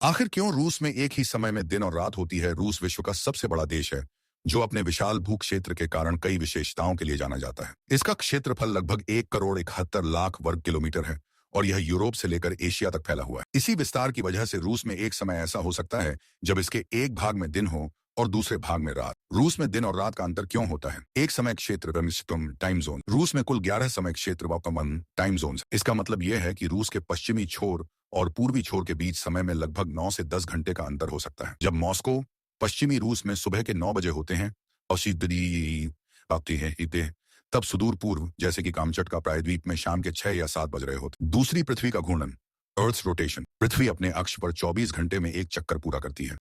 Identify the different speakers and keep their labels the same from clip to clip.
Speaker 1: आखिर क्यों रूस में एक ही समय में दिन और रात होती है? रूस विश्व का सबसे बड़ा देश है, जो अपने विशाल भू क्षेत्र के कारण कई विशेषताओं के लिए जाना जाता है। इसका क्षेत्रफल लगभग 1 करोड़ 71 लाख वर्ग किलोमीटर है और यह यूरोप से लेकर एशिया तक फैला हुआ है। इसी विस्तार की वजह से रूस में एक समय ऐसा हो सकता है जब इसके एक भाग में दिन हो और दूसरे भाग में रात। रूस में दिन और रात का अंतर क्यों होता है? एक समय क्षेत्र टाइम जोन। रूस में कुल 11 समय क्षेत्र व टाइम जोन। इसका मतलब यह है कि रूस के पश्चिमी छोर और पूर्वी छोर के बीच समय में लगभग 9 से 10 घंटे का अंतर हो सकता है। जब मॉस्को पश्चिमी रूस में सुबह के 9 बजे होते हैं और शीतरी आती है इते, तब सुदूर पूर्व जैसे कि कामचटका प्रायद्वीप में शाम के 6 या 7 बज रहे होते। दूसरी, पृथ्वी का घूर्णन, अर्थ रोटेशन। पृथ्वी अपने अक्ष पर 24 घंटे में एक चक्कर पूरा करती है,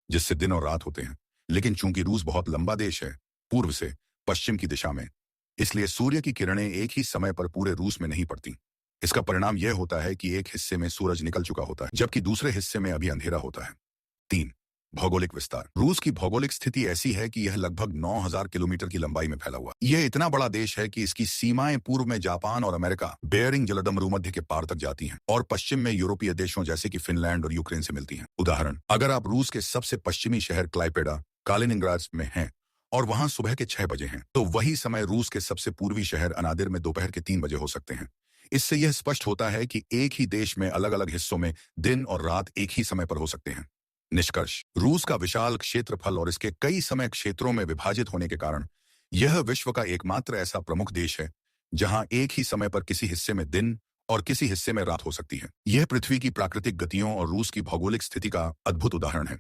Speaker 1: जिससे दिन और रात होते हैं। लेकिन चूंकि रूस बहुत लंबा देश है, पूर्व से पश्चिम की दिशा में, इसलिए सूर्य की किरणें एक ही समय पर पूरे रूस में नहीं पड़ती। इसका परिणाम यह होता है कि एक हिस्से में सूरज निकल चुका होता है जबकि दूसरे हिस्से में अभी अंधेरा होता है। 3, भौगोलिक विस्तार। रूस की भौगोलिक स्थिति ऐसी है कि यह लगभग 9000 किलोमीटर की लंबाई में फैला हुआ। यह इतना बड़ा देश है कि इसकी सीमाएं पूर्व में जापान और अमेरिका, बेयरिंग जलदम भूमध्य के पार तक जाती हैं और पश्चिम में यूरोपीय देशों जैसे कि फिनलैंड और यूक्रेन से मिलती हैं। उदाहरण, अगर आप रूस के सबसे पश्चिमी शहर क्लाइपेडा, कालिनिंग्राड में हैं और वहां सुबह के 6 बजे हैं, तो वही समय रूस के सबसे पूर्वी शहर अनादिर में दोपहर के 3 बजे हो सकते हैं। इससे यह स्पष्ट होता है कि एक ही देश में अलग अलग हिस्सों में दिन और रात एक ही समय पर हो सकते हैं। निष्कर्ष, रूस का विशाल क्षेत्रफल और इसके कई समय क्षेत्रों में विभाजित होने के कारण यह विश्व का एकमात्र ऐसा प्रमुख देश है जहां एक ही समय पर किसी हिस्से में दिन और किसी हिस्से में रात हो सकती है। यह पृथ्वी की प्राकृतिक गतियों और रूस की भौगोलिक स्थिति का अद्भुत उदाहरण है।